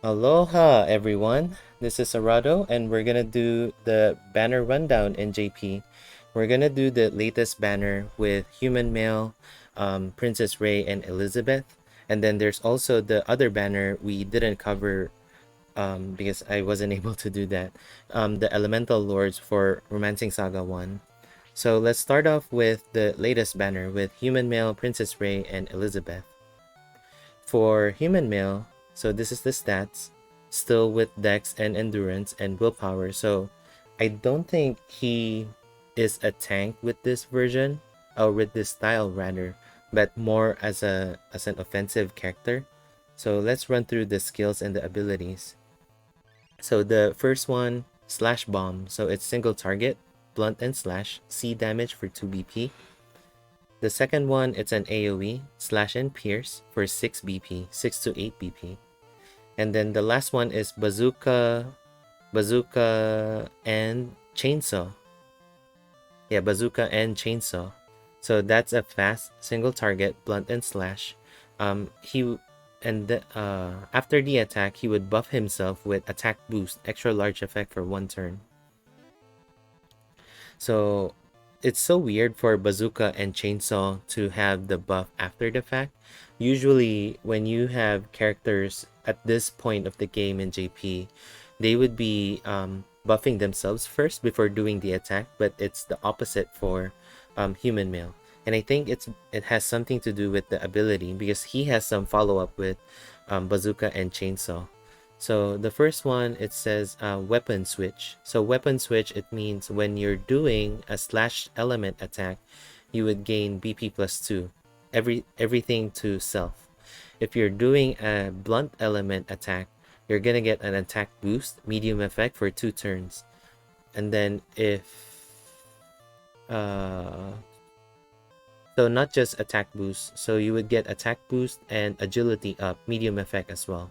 Aloha everyone, this is Arado and we're gonna do the banner rundown in JP. We're gonna do the latest banner with human male, Princess Rei and Elizabeth. And then there's also the other banner we didn't cover because I wasn't able to do that. The Elemental Lords for Romancing Saga 1. So let's start off with the latest banner with human male, Princess Rei and Elizabeth. For human male, so this is the stats, still with dex and endurance and willpower. So I don't think he is a tank with this version, or with this style rather, but more as an offensive character. So let's run through the skills and the abilities. So the first one, slash bomb. So it's single target, blunt and slash, C damage for 2 BP. The second one, it's an AoE, slash and pierce for 6 BP, 6 to 8 BP. And then the last one is bazooka and chainsaw. Yeah, bazooka and chainsaw. So that's a fast single target, blunt and slash. After the attack, he would buff himself with attack boost, extra large effect for 1 turn. So it's so weird for bazooka and chainsaw to have the buff after the fact. Usually when you have characters at this point of the game in JP, they would be buffing themselves first before doing the attack, but it's the opposite for human male. And I think it has something to do with the ability, because he has some follow-up with bazooka and chainsaw. So the first one, it says weapon switch. So weapon switch, it means when you're doing a slash element attack, you would gain BP plus 2, everything to self. If you're doing a blunt element attack, you're gonna get an attack boost, medium effect for 2 turns. And then if so not just attack boost, so you would get attack boost and agility up, medium effect as well.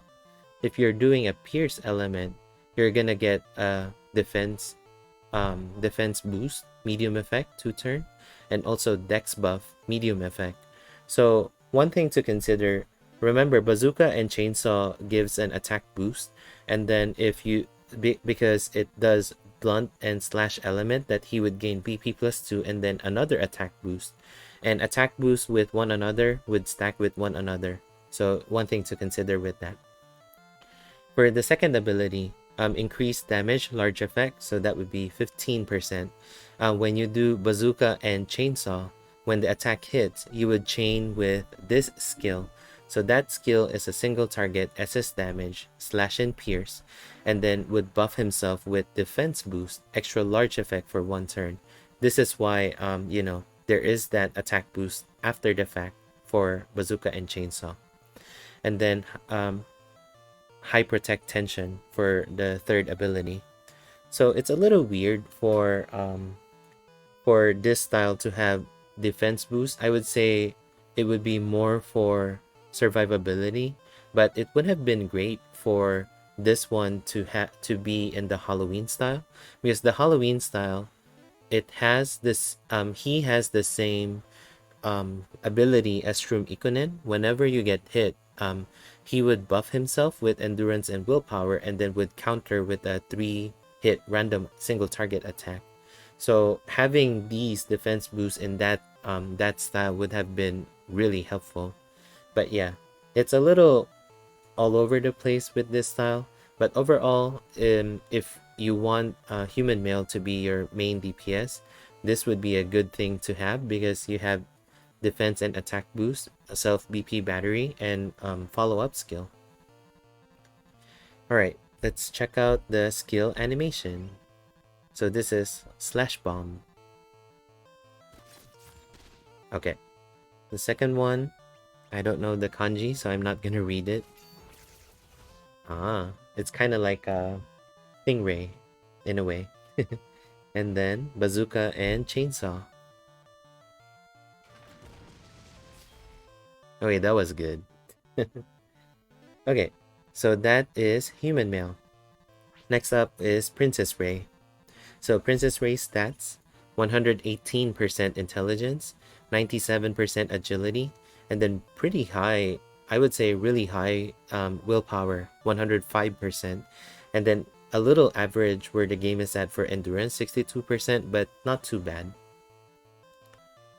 If you're doing a pierce element, you're gonna get a defense boost, medium effect, 2 turn, and also dex buff, medium effect. So one thing to consider, remember bazooka and chainsaw gives an attack boost, and then if you because it does blunt and slash element, that he would gain BP plus 2 and then another attack boost, and attack boost with one another would stack with one another. So one thing to consider with that. For the second ability, increased damage, large effect, so that would be 15%. When you do bazooka and chainsaw, when the attack hits, you would chain with this skill. So that skill is a single target SS damage, slash and pierce, and then would buff himself with defense boost, extra large effect for 1 turn. This is why, there is that attack boost after the fact for bazooka and chainsaw. And then high protect tension for the third ability. So it's a little weird for this style to have defense boost. I would say it would be more for survivability, but it would have been great for this one to be in the Halloween style, because the Halloween style, it has this he has the same ability as Shroom Ikonen. Whenever you get hit, he would buff himself with endurance and willpower, and then would counter with a 3-hit random single target attack. So having these defense boosts in that style would have been really helpful. But yeah, it's a little all over the place with this style. But overall, if you want human male to be your main DPS, this would be a good thing to have, because you have defense and attack boost, a self BP battery, and follow-up skill. Alright, let's check out the skill animation. So this is slash bomb. Okay, the second one, I don't know the kanji, so I'm not gonna read it. It's kind of like a stingray in a way. And then bazooka and chainsaw. Okay, that was good. Okay, so that is human male. Next up is Princess Rei. So Princess Rei's stats: 118% intelligence, 97% agility, and then pretty high I would say really high willpower, 105%, and then a little average where the game is at for endurance, 62%, but not too bad.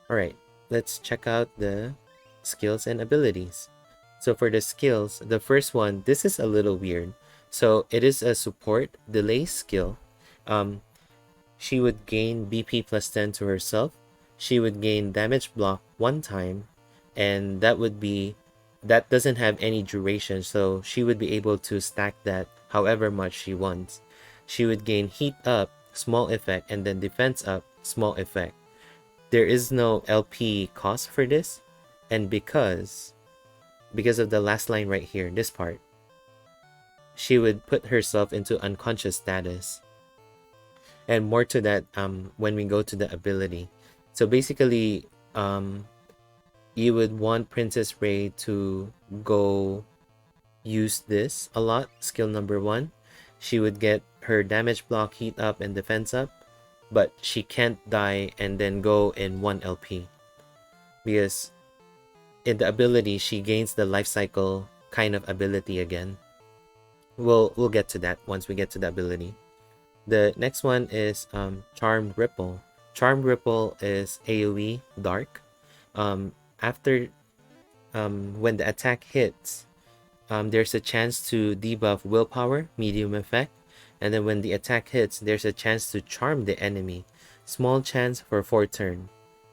Alright, let's check out the skills and abilities. So for the skills, the first one, this is a little weird. So it is a support delay skill. She would gain BP plus 10 to herself. She would gain damage block 1 time, and that doesn't have any duration, so she would be able to stack that however much she wants. She would gain heat up, small effect, and then defense up, small effect. There is no LP cost for this, and because of the last line right here, this part, she would put herself into unconscious status. And more to that when we go to the ability. So basically, you would want Princess Rei to go use this a lot, skill number 1. She would get her damage block, heat up, and defense up, but she can't die and then go in 1 LP. Because in the ability, she gains the life cycle kind of ability again. We'll get to that once we get to the ability. The next one is Charmed Ripple. Charmed Ripple is AoE Dark. After when the attack hits, there's a chance to debuff willpower, medium effect, and then when the attack hits, there's a chance to charm the enemy. Small chance for 4 turn.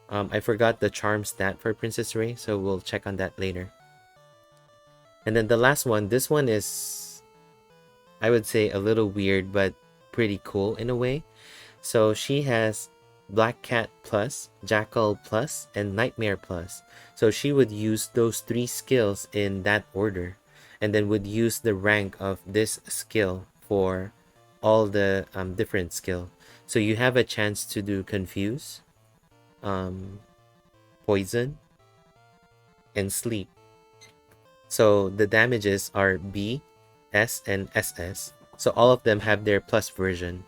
I forgot the charm stat for Princess Rei, so we'll check on that later. And then the last one, this one is, I would say, a little weird, but pretty cool in a way. So she has Black Cat plus, Jackal plus, and Nightmare plus. So she would use those 3 skills in that order, and then would use the rank of this skill for all the different skill. So you have a chance to do Confuse, Poison, and Sleep. So the damages are B, S, and SS. So all of them have their plus version.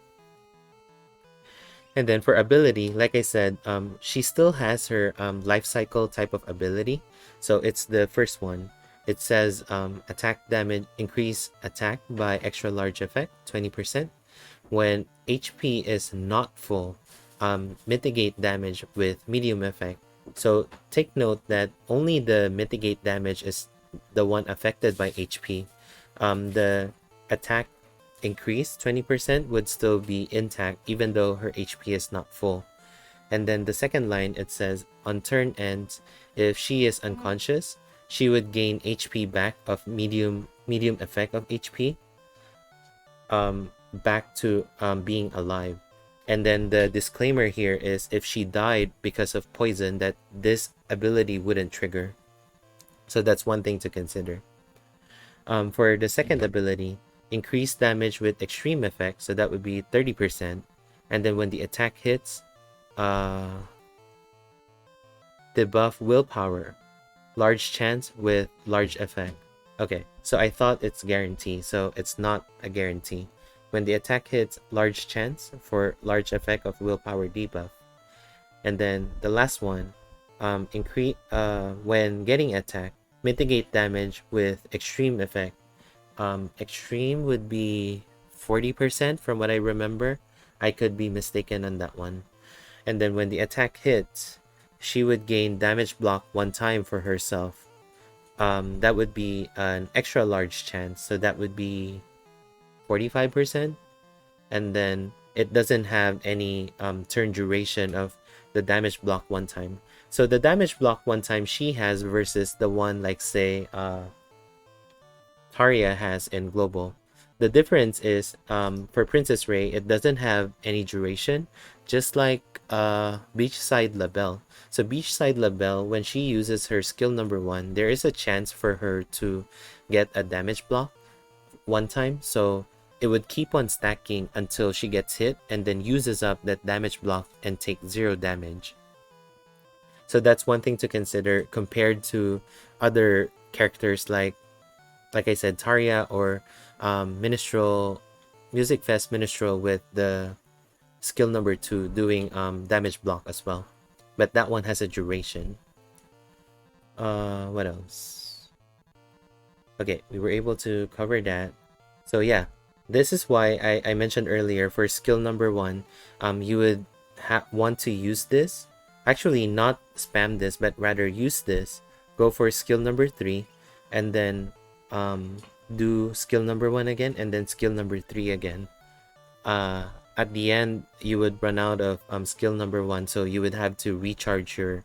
And then for ability, like I said, she still has her life cycle type of ability. So it's the first one. It says attack damage, increase attack by extra large effect, 20%. When HP is not full, mitigate damage with medium effect. So take note that only the mitigate damage is the one affected by HP. The attack increase 20% would still be intact even though her HP is not full. And then the second line, it says on turn ends, if she is unconscious, she would gain HP back of medium effect of HP back to being alive. And then the disclaimer here is if she died because of poison, that this ability wouldn't trigger. So that's one thing to consider. For the second ability, increase damage with extreme effect, so that would be 30%. And then when the attack hits, debuff willpower, large chance with large effect. Okay, so I thought it's guarantee, so it's not a guarantee. When the attack hits, large chance for large effect of willpower debuff. And then the last one, increase when getting attacked, mitigate damage with extreme effect. Extreme would be 40% from what I remember. I could be mistaken on that one. And then when the attack hits, she would gain damage block 1 time for herself. That would be an extra large chance, so that would be 45%. And then it doesn't have any turn duration of the damage block 1 time. So the damage block 1 time she has versus the one like say Taria has in Global. The difference is for Princess Rei, it doesn't have any duration, just like Beachside Labelle. So Beachside Labelle, when she uses her skill number 1, there is a chance for her to get a damage block 1 time. So it would keep on stacking until she gets hit and then uses up that damage block and take 0 damage. So that's one thing to consider compared to other characters like I said, Taria or Minstrel, Music Fest Minstrel with the skill number 2 doing damage block as well. But that one has a duration. What else? Okay, we were able to cover that. So yeah, this is why I mentioned earlier for skill number 1, you would want to use this. Actually, not spam this, but rather use this. Go for skill number 3, and then do skill number 1 again, and then skill number 3 again. At the end, you would run out of skill number 1, so you would have to recharge your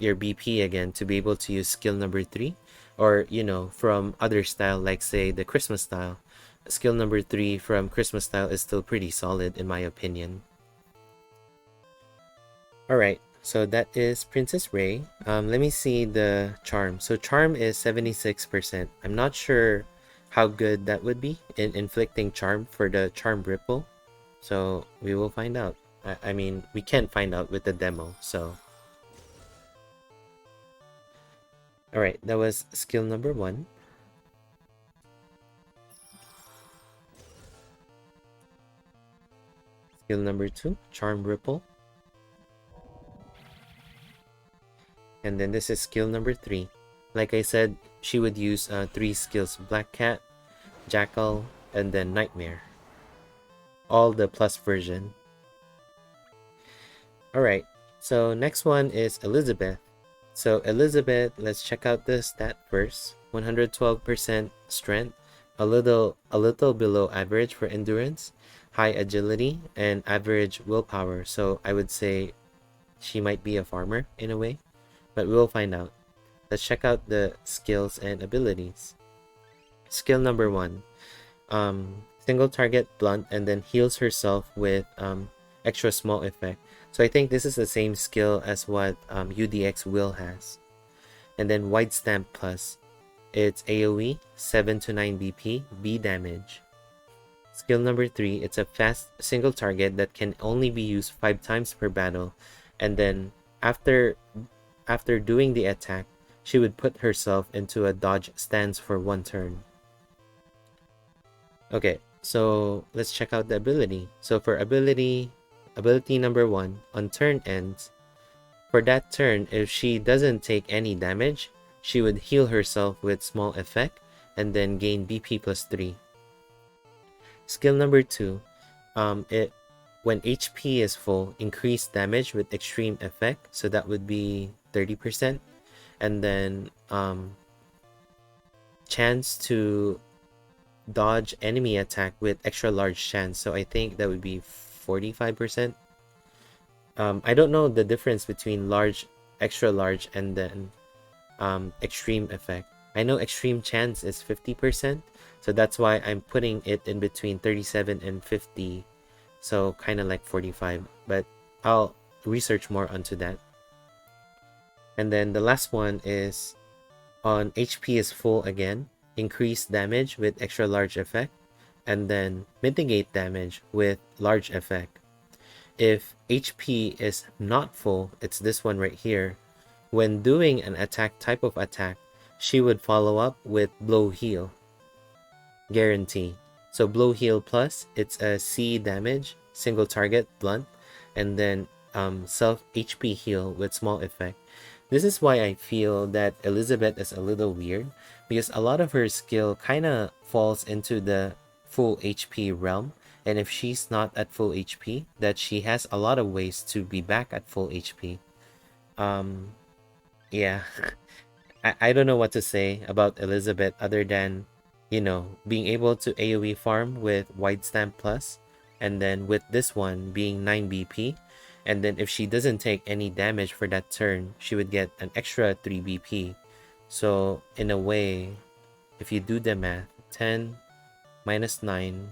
BP again to be able to use skill number 3, or from other style, like say the Christmas style. Skill number 3 from Christmas style is still pretty solid in my opinion. Alright, so that is Princess Rei. Let me see the charm. So charm is 76%. I'm not sure how good that would be in inflicting charm for the charm ripple, so we will find out. I mean, we can't find out with the demo, so alright, that was skill number 1. Skill number 2, charm ripple. And then this is skill number 3. Like I said, she would use 3 skills: Black Cat, Jackal, and then Nightmare. All the plus version. Alright, so next one is Elisabeth. So Elisabeth, let's check out the stat first. 112% strength, a little below average for endurance, high agility, and average willpower. So I would say she might be a farmer in a way, but we'll find out. Let's check out the skills and abilities. Skill number 1, single target blunt, and then heals herself with extra small effect. So I think this is the same skill as what UDX Will has. And then wide stamp plus, it's AoE 7 to 9 BP, B damage. Skill number 3, it's a fast single target that can only be used 5 times per battle, and then after doing the attack, she would put herself into a dodge stance for 1 turn. Okay, so let's check out the ability. So for ability number 1, on turn ends, for that turn, if she doesn't take any damage, she would heal herself with small effect and then gain BP plus 3. Skill number 2, when HP is full, increase damage with extreme effect, so that would be 30%, and then chance to dodge enemy attack with extra large chance, so I think that would be 45%. I don't know the difference between large, extra large, and then extreme effect. I know extreme chance is 50%, so that's why I'm putting it in between 37 and 50, so kind of like 45, but I'll research more onto that. And then the last one is on HP is full again, increase damage with extra large effect, and then mitigate damage with large effect. If HP is not full, it's this one right here. When doing an attack type of attack, she would follow up with blow heal. Guarantee. So blow heal plus, it's a C damage, single target, blunt, and then self HP heal with small effect. This is why I feel that Elisabeth is a little weird, because a lot of her skill kind of falls into the full HP realm, and if she's not at full HP, that she has a lot of ways to be back at full HP. Yeah. I don't know what to say about Elisabeth other than, being able to AoE farm with Wide Stamp Plus, and then with this one being 9 BP, and then if she doesn't take any damage for that turn, she would get an extra 3 BP. So in a way, if you do the math, 10 minus 9,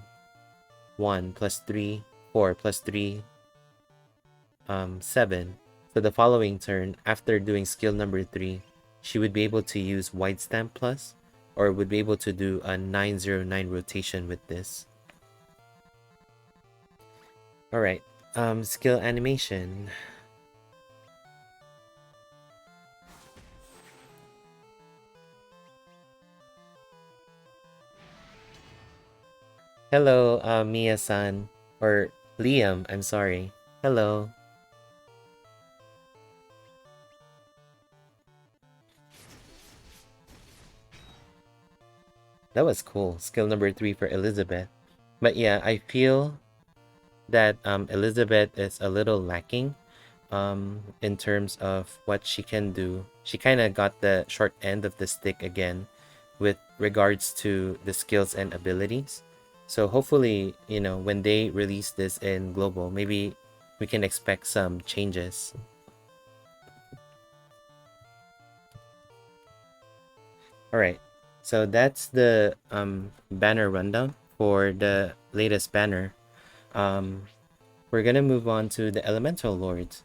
1 plus 3, 4 plus 3, 7. So the following turn, after doing skill number 3, she would be able to use Wide Stamp Plus, or would be able to do a 909 rotation with this. Alright, skill animation. Hello, Mia-san, or Liam, I'm sorry. Hello. That was cool. Skill number 3 for Elisabeth. But yeah, I feel that Elisabeth is a little lacking in terms of what she can do. She kind of got the short end of the stick again with regards to the skills and abilities. So hopefully, when they release this in global, maybe we can expect some changes. All right, so that's the banner rundown for the latest banner. We're gonna move on to the Elemental Lords,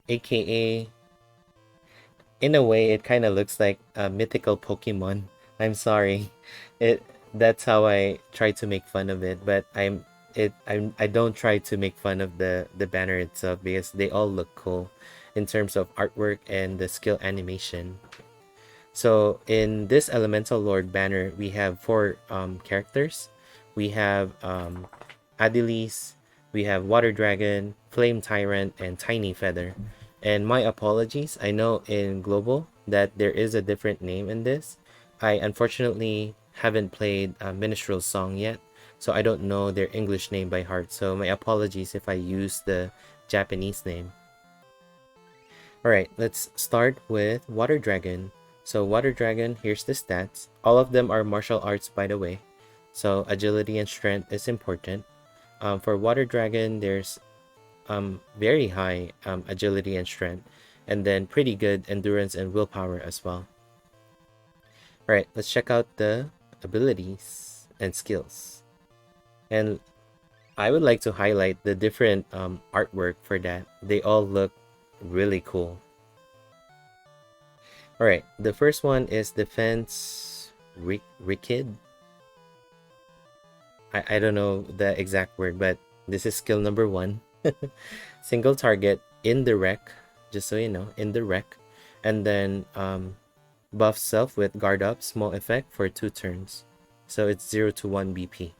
aka, in a way, it kind of looks like a mythical Pokemon. I'm sorry, it that's how I try to make fun of it, but I don't try to make fun of the banner itself because they all look cool in terms of artwork and the skill animation. So in this Elemental Lord banner, we have four characters. We have Adyllis, we have Water Dragon, Flame Tyrant, and Tiny Feather. And my apologies, I know in Global that there is a different name in this. I unfortunately haven't played Minstrel's Song yet, so I don't know their English name by heart. So my apologies if I use the Japanese name. Alright, let's start with Water Dragon. So Water Dragon, here's the stats. All of them are martial arts, by the way. So agility and strength is important. For Water Dragon, there's very high agility and strength, and then pretty good endurance and willpower as well. Alright, let's check out the abilities and skills. And I would like to highlight the different artwork for that. They all look really cool. Alright, the first one is Defense Rikid. I don't know the exact word, but this is skill number 1. Single target in the wreck, just so you know, in the wreck. And then buff self with guard up, small effect for 2 turns. So it's 0 to 1 BP.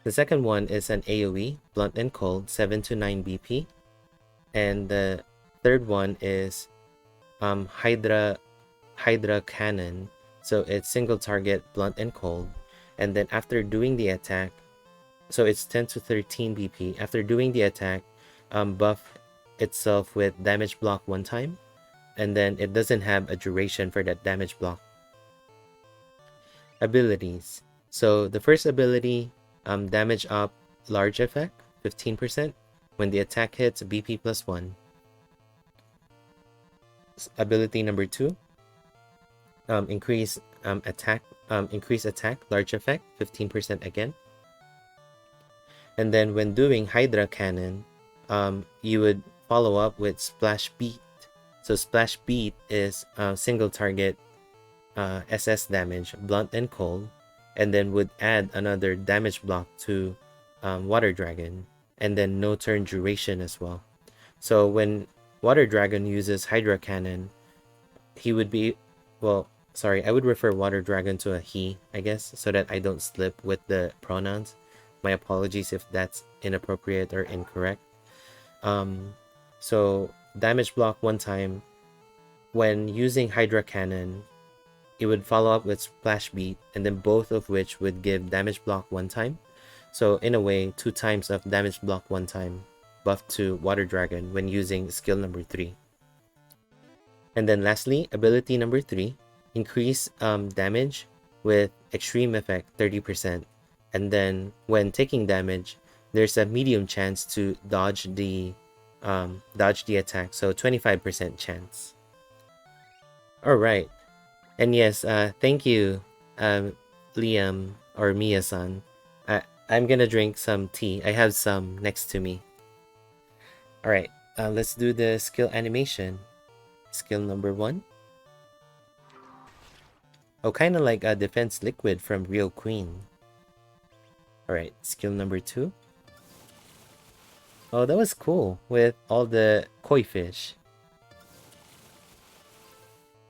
The second one is an AoE, blunt and cold, 7 to 9 BP. And the third one is Hydra Cannon. So it's single target, blunt and cold. And then after doing the attack, so it's 10 to 13 BP. After doing the attack, buff itself with damage block 1 time. And then it doesn't have a duration for that damage block. Abilities. So the first ability, damage up large effect, 15%. When the attack hits, BP plus 1. Ability number 2, increase attack large effect, 15% again. And then when doing Hydra Cannon, you would follow up with Splash Beat. So Splash Beat is single target SS damage, blunt and cold, and then would add another damage block to Water Dragon, and then no turn duration as well. So when Water Dragon uses Hydra Cannon, he would be, well, sorry, I would refer Water Dragon to a he, I guess, so that I don't slip with the pronouns. My apologies if that's inappropriate or incorrect. So damage block 1 time. When using Hydra Cannon, it would follow up with Splash Beat, and then both of which would give damage block 1 time. So in a way, 2 times of damage block 1 time buff to Water Dragon when using skill number 3. And then lastly, ability number 3, increase damage with extreme effect 30%. And then when taking damage, there's a medium chance to dodge the attack, so 25% chance. Alright. And yes, thank you, Liam or Mia-san. I'm gonna drink some tea. I have some next to me. Alright, let's do the skill animation. Skill number 1. Oh, kind of like a defense liquid from Real Queen. Alright, skill number 2. Oh, that was cool with all the koi fish.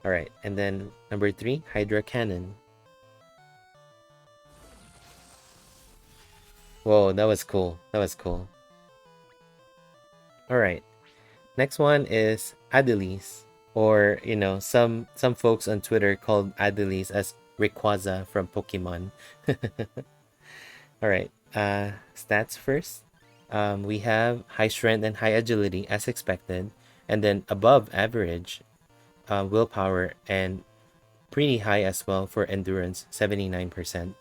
Alright, and then number 3, Hydra Cannon. Whoa, that was cool. That was cool. Alright, next one is Adyllis. Or, some folks on Twitter called Adyllis as Rayquaza from Pokemon. Alright, stats first. We have high strength and high agility as expected, and then above average willpower and pretty high as well for endurance, 79%.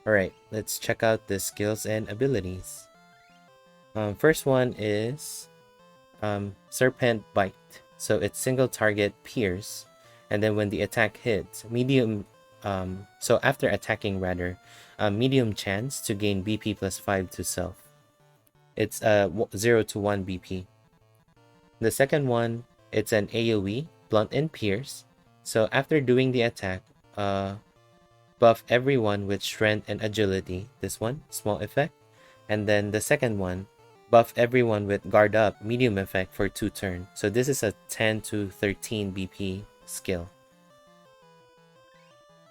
Alright, let's check out the skills and abilities. First one is Serpent Bite. So it's single target pierce, and then when the attack hits, medium so after attacking rather, medium chance to gain BP plus 5 to self. It's 0 to 1 BP. The second one, it's an AoE, blunt and pierce. So after doing the attack, buff everyone with strength and agility. This one, small effect. And then the second one, buff everyone with guard up, medium effect for 2 turns. So this is a 10 to 13 BP skill.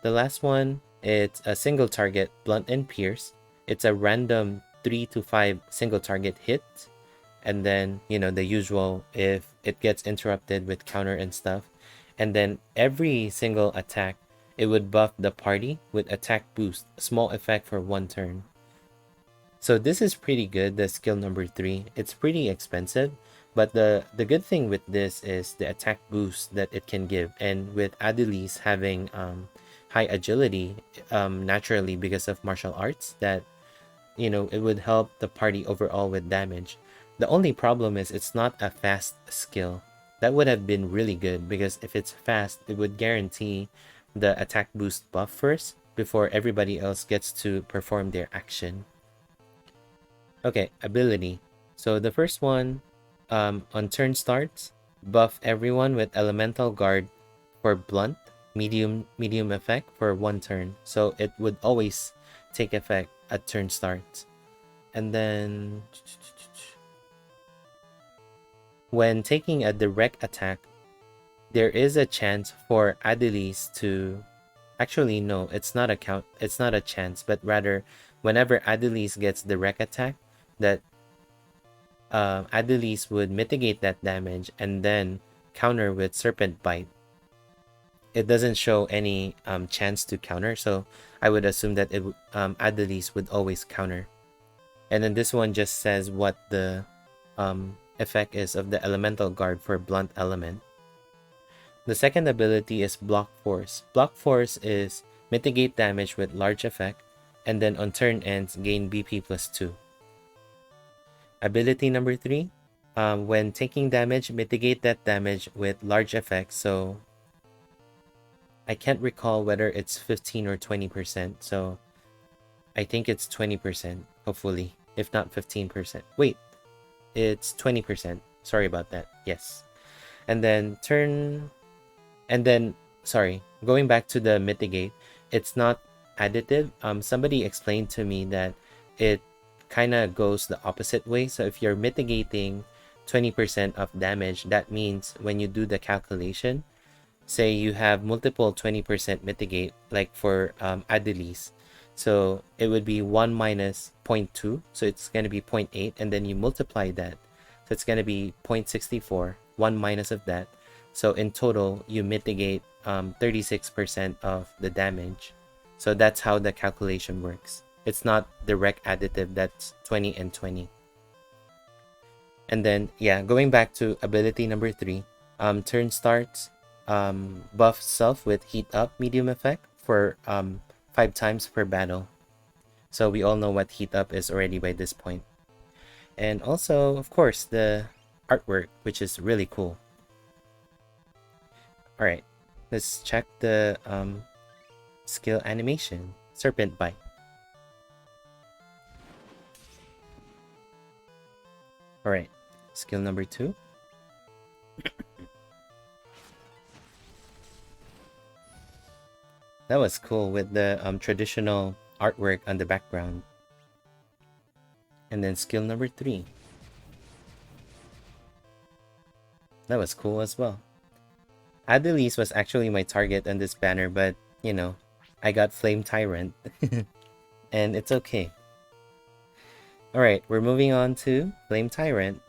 The last one, it's a single target, blunt and pierce. It's a random 3 to 5 single target hit. And then, you know, the usual if it gets interrupted with counter and stuff. And then every single attack, it would buff the party with attack boost, small effect for 1 turn. So this is pretty good, the skill number 3. It's pretty expensive, but the good thing with this is the attack boost that it can give. And with Adyllis having high agility naturally because of martial arts, that, you know, it would help the party overall with damage. The only problem is it's not a fast skill. That would have been really good, because if it's fast, it would guarantee the attack boost buff first before everybody else gets to perform their action. Okay, ability. So the first one, on turn starts, buff everyone with elemental guard for blunt, medium effect for 1 turn. So it would always take effect at turn start. And then when taking a direct attack, there is a chance for Adyllis to, actually no, it's not a chance, but rather whenever Adyllis gets direct attack, that Adyllis would mitigate that damage and then counter with Serpent Bite. It doesn't show any chance to counter, so I would assume that it Adyllis would always counter. And then this one just says what the effect is of the elemental guard for blunt element. The second ability is Block Force. Block Force is mitigate damage with large effect, and then on turn ends gain BP plus 2. Ability number 3, when taking damage, mitigate that damage with large effect. So I can't recall whether it's 15 or 20%, so I think it's 20%, hopefully, if not 15%. Wait, it's 20%. Sorry about that. Yes. And then sorry, going back to the mitigate, it's not additive. Somebody explained to me that it kind of goes the opposite way. So if you're mitigating 20% of damage, that means when you do the calculation, say you have multiple 20% mitigate, like for Adyllis, so it would be 1 minus 0.2, so it's going to be 0.8, and then you multiply that, so it's going to be 0.64, 1 minus of that. So in total, you mitigate 36% of the damage. So that's how the calculation works. It's not direct additive, that's 20 and 20. And then, yeah, going back to ability number 3, turn starts, buff self with heat up medium effect for 5 times per battle. So we all know what heat up is already by this point. And also, of course, the artwork, which is really cool. Alright, let's check the skill animation. Serpent Bite. Alright, skill number 2. That was cool with the traditional artwork on the background. And then skill number 3. That was cool as well. Adyllis was actually my target on this banner, but, you know, I got Flame Tyrant. And it's okay. Alright, we're moving on to Flame Tyrant.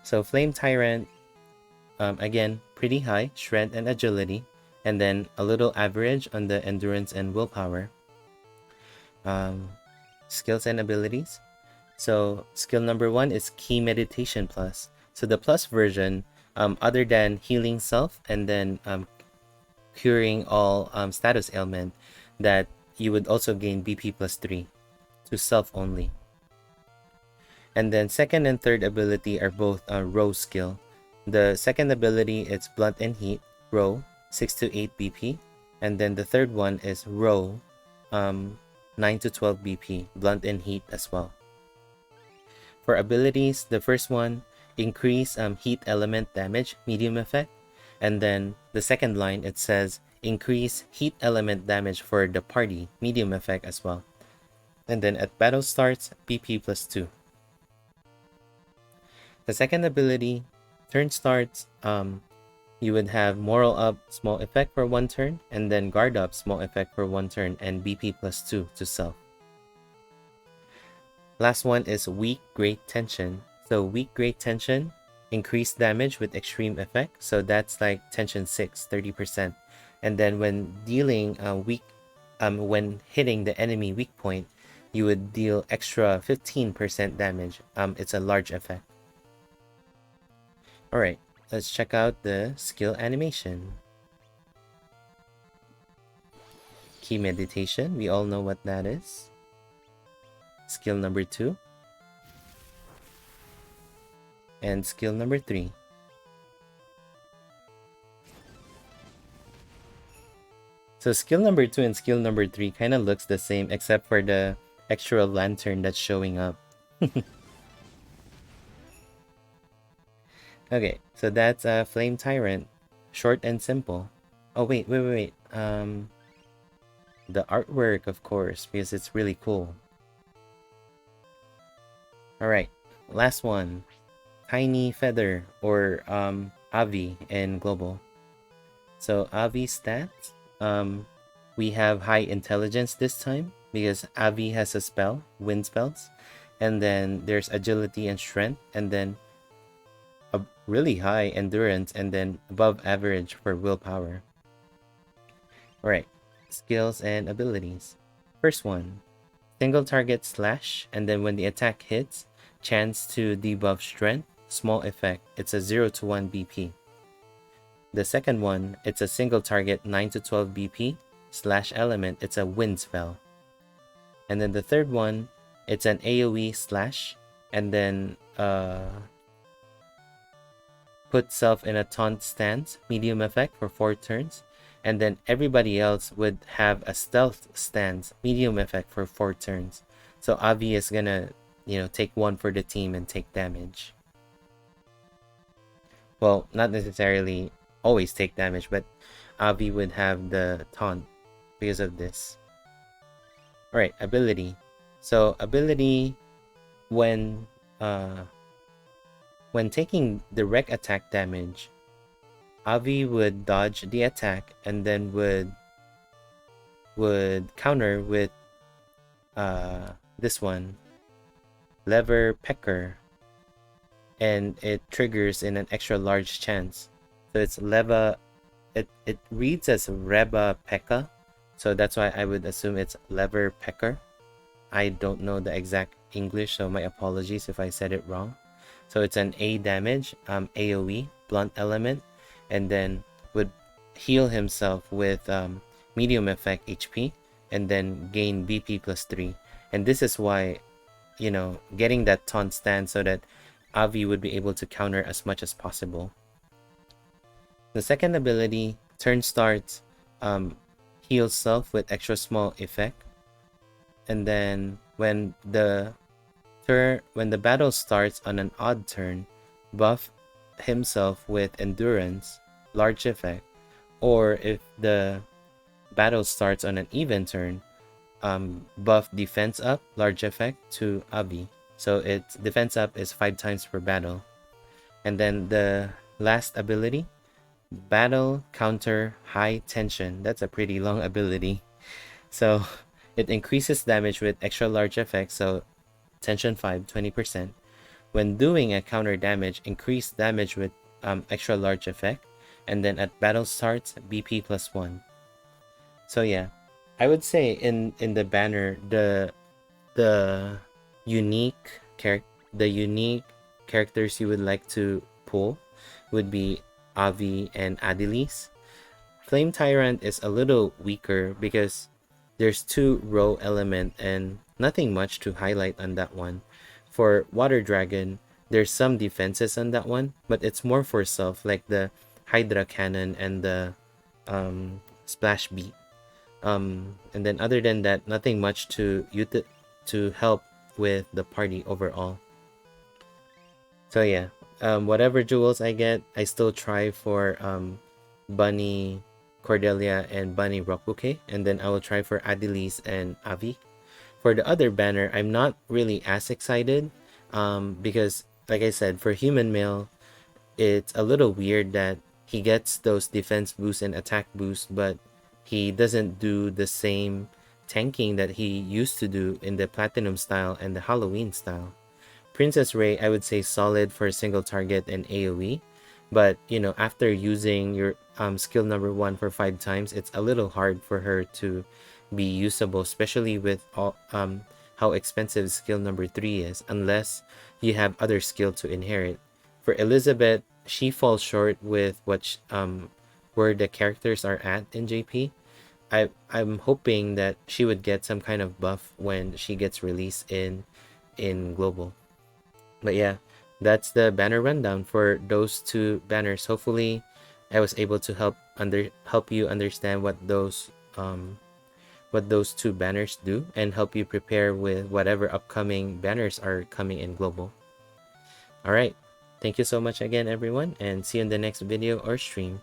So Flame Tyrant, again, pretty high, strength and agility. and then a little average on the endurance and willpower. Skills and abilities. So skill number 1 is Key Meditation Plus. So the plus version, other than healing self and then curing all status ailment, that you would also gain BP plus 3 to self only. And then second and third ability are both row skill. The second ability is Blunt and Heat, row, 6 to 8 BP. And then the third one is row, 9 to 12 BP, Blunt and Heat as well. For abilities, the first one, increase heat element damage, medium effect. And then the second line, it says increase heat element damage for the party, medium effect as well. And then at battle starts, BP plus 2. The second ability, turn starts, you would have moral up, small effect for 1 turn, and then guard up, small effect for 1 turn, and BP plus 2 to self. Last one is weak great tension. So weak great tension, increased damage with extreme effect. So that's like tension 6, 30%. And then when dealing when hitting the enemy weak point, you would deal extra 15% damage. It's a large effect. Alright, let's check out the skill animation. Key Meditation, we all know what that is. Skill number 2. And skill number 3. So skill number 2 and skill number 3 kind of looks the same except for the extra lantern that's showing up. Okay, so that's a Flame Tyrant. Short and simple. Oh, wait. The artwork, of course, because it's really cool. Alright, last one. Tiny Feather, or Avi in Global. So Avi stats, we have high intelligence this time because Avi has a spell, wind spells, and then there's agility and strength, and then a really high endurance, and then above average for willpower. Alright, skills and abilities. First one, single target slash, and then when the attack hits, chance to debuff strength, small effect, it's a 0 to 1 BP. The second one, it's a single target 9 to 12 BP, slash element, it's a wind spell. And then the third one, it's an AoE slash, and then put self in a taunt stance, medium effect for 4 turns, and then everybody else would have a stealth stance, medium effect for 4 turns. So Avi is gonna, take 1 for the team and take damage. Well, not necessarily always take damage, but Avi would have the taunt because of this. Alright, ability. So ability, when taking direct attack damage, Avi would dodge the attack and then would counter with this one, Lever Pecker, and it triggers in an extra large chance. So it's Leva, it reads as Reba Pekka, so that's why I would assume it's Lever Pecker. I don't know the exact English, so my apologies if I said it wrong. So it's an A damage, AoE, blunt element, and then would heal himself with medium effect HP, and then gain BP plus 3. And this is why, getting that taunt stance so that Avi would be able to counter as much as possible. The second ability, turn starts, heal self with extra small effect. And then when the battle starts on an odd turn, buff himself with endurance, large effect. Or if the battle starts on an even turn, buff defense up, large effect to Avi. So its defense up is 5 times per battle. And then the last ability, battle counter high tension. That's a pretty long ability. So it increases damage with extra large effect, so tension 5, 20%. When doing a counter damage, increase damage with extra large effect. and then at battle starts, BP +1. So yeah, I would say in the banner, the unique unique characters you would like to pull would be Avi and Adyllis. Flame Tyrant is a little weaker because there's 2 row element and nothing much to highlight on that one. For Water Dragon, there's some defenses on that one, but it's more for self, like the Hydra Cannon and the Splash Beat. And then other than that, nothing much to help with the party overall. So yeah, whatever jewels I get, I still try for Bunny Cordelia and Bunny Rokuke, and then I will try for Adyllis and Avi. For the other banner, I'm not really as excited because, like I said, for Human Male, it's a little weird that he gets those defense boosts and attack boosts, but he doesn't do the same tanking that he used to do in the Platinum style and the Halloween style. Princess Rei, I would say solid for single target and AoE, but you know, after using your skill number 1 for 5 times, it's a little hard for her to be usable, especially with all how expensive skill number 3 is, unless you have other skill to inherit. For Elisabeth, she falls short with what where the characters are at in JP. I'm hoping that she would get some kind of buff when she gets released in global. But yeah, that's the banner rundown for those 2 banners. Hopefully I was able to help you understand what those 2 banners do and help you prepare with whatever upcoming banners are coming in global. All right, thank you so much again everyone, and see you in the next video or stream.